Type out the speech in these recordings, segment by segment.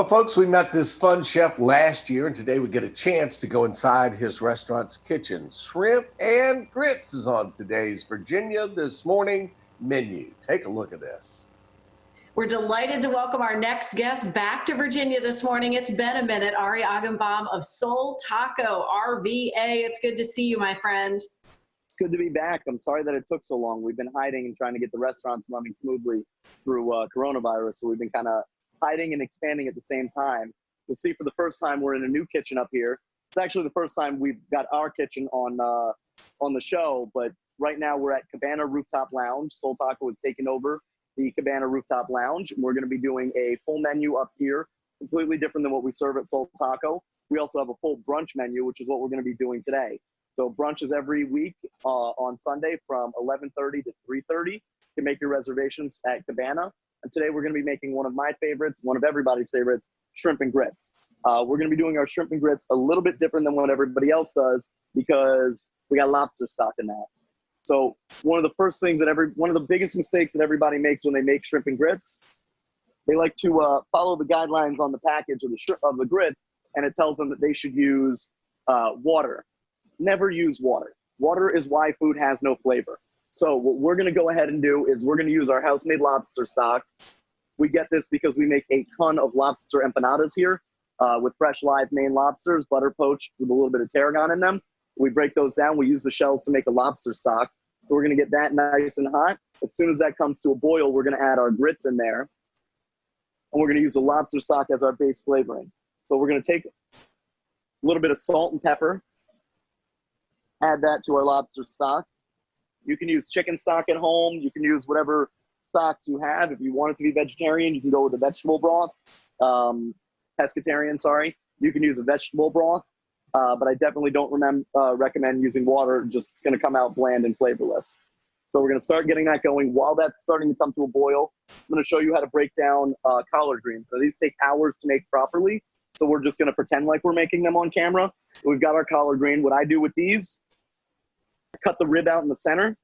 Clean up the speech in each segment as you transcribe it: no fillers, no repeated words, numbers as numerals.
Well, folks, we met this fun chef last year, and today we get a chance to go inside his restaurant's kitchen. Shrimp and grits is on today's Virginia This Morning menu. Take a look at this. We're delighted to welcome our next guest back to Virginia this morning. It's been a minute. Ari Agambaum of Soul Taco, RVA. It's good to see you, my friend. It's good to be back. I'm sorry that it took so long. We've been hiding and trying to get the restaurants running smoothly through coronavirus, so we've been kind of hiding and expanding at the same time. You'll see for the first time we're in a new kitchen up here. It's actually the first time we've got our kitchen on the show, but right now we're at Cabana Rooftop Lounge. Soul Taco is taking over the Cabana Rooftop Lounge, and we're going to be doing a full menu up here, completely different than what we serve at Soul Taco. We also have a full brunch menu, which is what we're going to be doing today. So brunch is every week on Sunday from 11:30 to 3:30. You can make your reservations at Cabana. And today we're going to be making one of my favorites, one of everybody's favorites, shrimp and grits. We're going to be doing our shrimp and grits a little bit different than what everybody else does because we got lobster stock in that. So one of the biggest mistakes that everybody makes when they make shrimp and grits, they like to follow the guidelines on the package of the grits, and it tells them that they should use water. Never use water. Water is why food has no flavor. So what we're going to go ahead and do is we're going to use our house-made lobster stock. We get this because we make a ton of lobster empanadas here with fresh live Maine lobsters, butter poached with a little bit of tarragon in them. We break those down. We use the shells to make a lobster stock. So we're going to get that nice and hot. As soon as that comes to a boil, we're going to add our grits in there. And we're going to use the lobster stock as our base flavoring. So we're going to take a little bit of salt and pepper, add that to our lobster stock. You can use chicken stock at home. You can use whatever stocks you have. If you want it to be vegetarian, you can go with a vegetable broth. Pescatarian, sorry. You can use a vegetable broth. But I definitely don't recommend using water. Just it's going to come out bland and flavorless. So we're going to start getting that going. While that's starting to come to a boil, I'm going to show you how to break down collard greens. So these take hours to make properly. So we're just going to pretend like we're making them on camera. We've got our collard green. What I do with these, I cut the rib out in the center.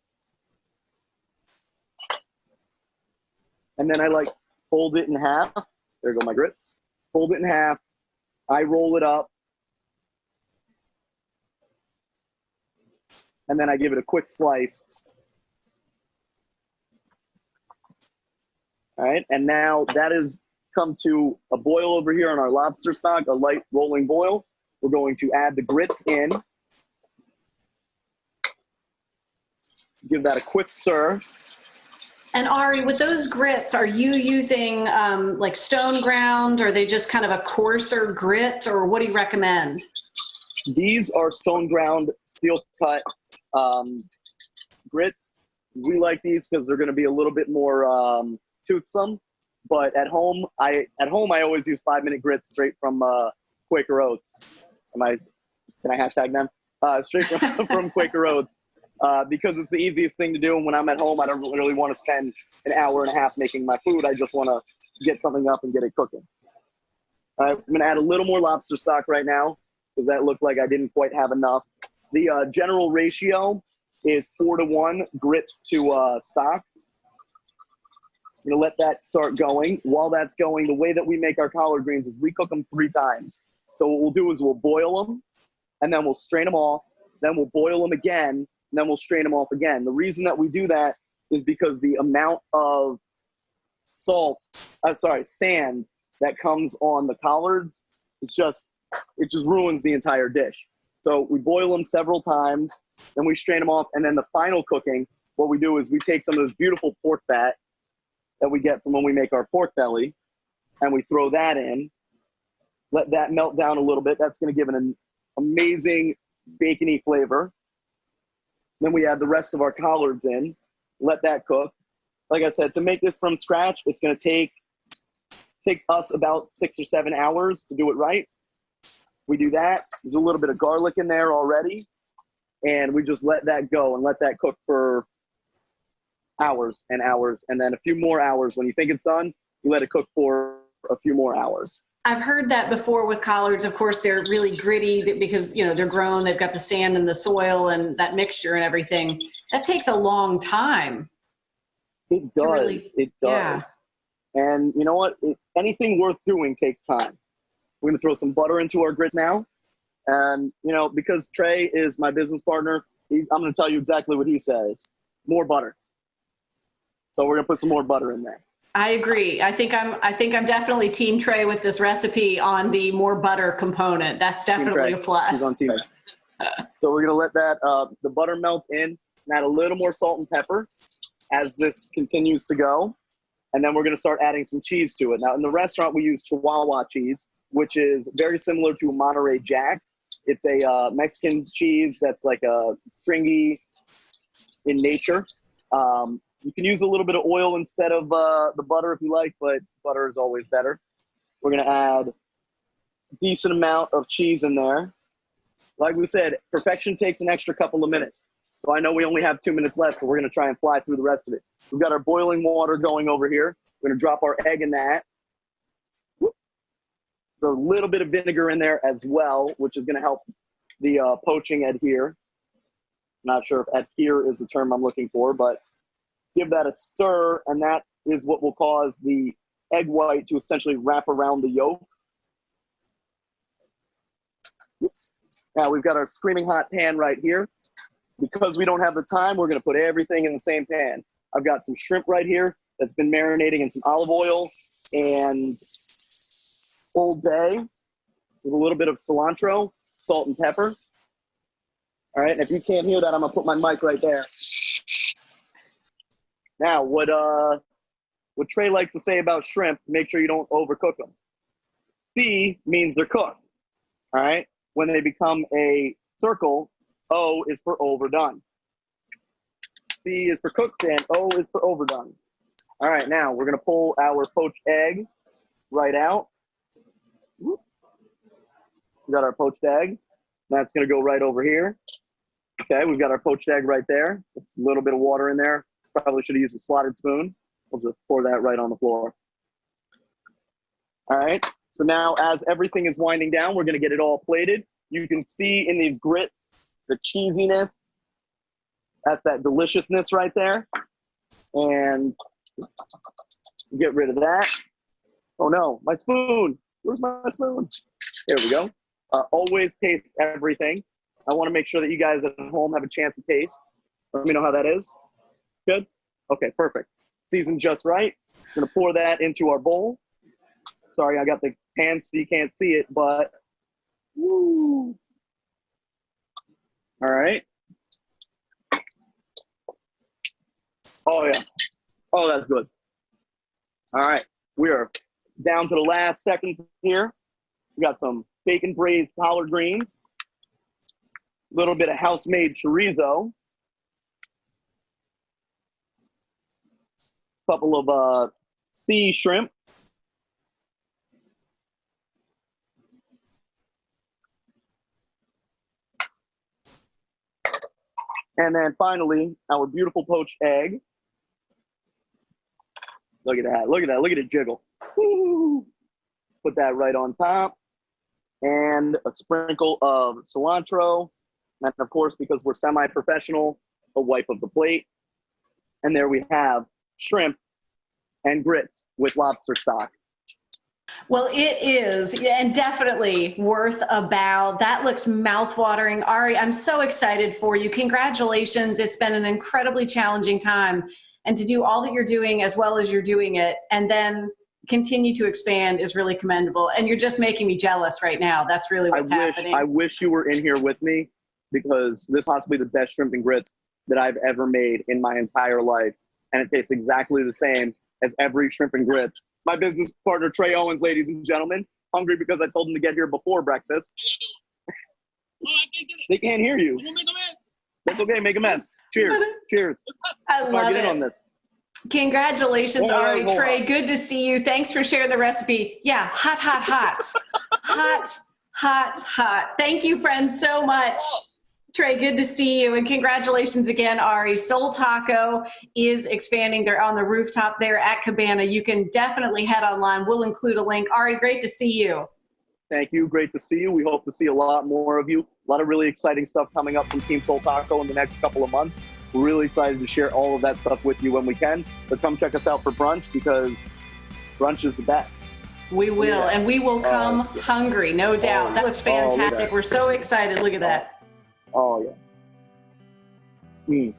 And then I fold it in half. There go my grits. Fold it in half. I roll it up. And then I give it a quick slice. All right, and now that has come to a boil over here on our lobster stock, a light rolling boil. We're going to add the grits in. Give that a quick stir. And Ari, with those grits, are you using like stone ground, or are they just kind of a coarser grit, or what do you recommend? These are stone ground, steel cut grits. We like these because they're going to be a little bit more toothsome. But at home I always use 5-minute grits straight from Quaker Oats. Can I hashtag them? Straight from Quaker Oats because it's the easiest thing to do. And when I'm at home, I don't really want to spend an hour and a half making my food. I just want to get something up and get it cooking. I'm going to add a little more lobster stock right now because that looked like I didn't quite have enough. The general ratio is 4-to-1 grits to stock. I'm going to let that start going. While that's going, the way that we make our collard greens is we cook them 3 times. So what we'll do is we'll boil them, and then we'll strain them off. Then we'll boil them again, and then we'll strain them off again. The reason that we do that is because the amount of sand that comes on the collards is it just ruins the entire dish. So we boil them several times, then we strain them off, and then the final cooking, what we do is we take some of this beautiful pork fat that we get from when we make our pork belly, and we throw that in, let that melt down a little bit. That's going to give it an amazing bacony flavor. Then we add the rest of our collards in, let that cook. Like I said, to make this from scratch, it's going to takes us about 6 or 7 hours to do it right. We do that. There's a little bit of garlic in there already, and we just let that go and let that cook for hours and hours, and then a few more hours. When you think it's done, you let it cook for a few more hours. I've heard that before with collards. Of course, they're really gritty because, they're grown, they've got the sand and the soil and that mixture and everything. That takes a long time. It does. It does. Yeah. And you know what? Anything worth doing takes time. We're going to throw some butter into our grits now. And, you know, because Trey is my business partner, I'm going to tell you exactly what he says. More butter. So we're going to put some more butter in there. I agree. I think I'm definitely Team Trey with this recipe on the more butter component. That's definitely a plus. He's on Team Trey. So we're going to let that the butter melt in, and add a little more salt and pepper as this continues to go. And then we're going to start adding some cheese to it. Now, in the restaurant, we use Chihuahua cheese, which is very similar to Monterey Jack. It's a Mexican cheese that's like a stringy in nature. You can use a little bit of oil instead of the butter if you like, but butter is always better. We're going to add a decent amount of cheese in there. Like we said, perfection takes an extra couple of minutes. So I know we only have 2 minutes left, so we're going to try and fly through the rest of it. We've got our boiling water going over here. We're going to drop our egg in that. So a little bit of vinegar in there as well, which is going to help the poaching adhere. Not sure if adhere is the term I'm looking for, but give that a stir, and that is what will cause the egg white to essentially wrap around the yolk. Oops. Now we've got our screaming hot pan right here. Because we don't have the time, we're going to put everything in the same pan. I've got some shrimp right here that's been marinating in some olive oil and Old Bay with a little bit of cilantro, salt and pepper. All right, and if you can't hear that, I'm going to put my mic right there. Now, what Trey likes to say about shrimp, make sure you don't overcook them. C means they're cooked, all right? When they become a circle, O is for overdone. C is for cooked, and O is for overdone. All right, now we're going to pull our poached egg right out. We got our poached egg. That's going to go right over here. Okay, we've got our poached egg right there. It's a little bit of water in there. Probably should have used a slotted spoon. We'll just pour that right on the floor. All right, so now as everything is winding down, we're going to get it all plated. You can see in these grits the cheesiness. That's that deliciousness right there. And get rid of that. Oh no, my spoon. Where's my spoon? There we go. Always taste everything. I want to make sure that you guys at home have a chance to taste. Let me know how that is. Good? Okay, perfect. Seasoned just right. I'm going to pour that into our bowl. Sorry, I got the pan so you can't see it, but woo. All right. Oh, yeah. Oh, that's good. All right. We are down to the last second here. We got some bacon braised collard greens, a little bit of house-made chorizo, a couple of sea shrimp, and then finally, our beautiful poached egg. Look at that. Look at that. Look at it jiggle. Woo. Put that right on top. And a sprinkle of cilantro. And of course, because we're semi-professional, a wipe of the plate. And there we have shrimp and grits with lobster stock. Well, it is, and definitely worth a bow. That looks mouthwatering. Ari, I'm so excited for you. Congratulations. It's been an incredibly challenging time. And to do all that you're doing as well as you're doing it, and then continue to expand is really commendable. And you're just making me jealous right now. That's really what's happening. I wish you were in here with me, because this is possibly the best shrimp and grits that I've ever made in my entire life. And it tastes exactly the same as every shrimp and grits. My business partner, Trey Owens, ladies and gentlemen, hungry because I told him to get here before breakfast. They can't hear you. That's okay, make a mess. Cheers. Cheers. I love Get in it. on this. Congratulations, Ari. Trey, good to see you. Thanks for sharing the recipe. Yeah, hot, hot, hot. Hot, hot, hot. Thank you, friends, so much. Trey, good to see you. And congratulations again, Ari. Soul Taco is expanding. They're on the rooftop there at Cabana. You can definitely head online. We'll include a link. Ari, great to see you. Thank you. Great to see you. We hope to see a lot more of you. A lot of really exciting stuff coming up from Team Soul Taco in the next couple of months. We're really excited to share all of that stuff with you when we can. But come check us out for brunch, because brunch is the best. We will, Yeah. and we will come hungry, no doubt. That looks fantastic. We're so excited. Look at that. Oh, yeah.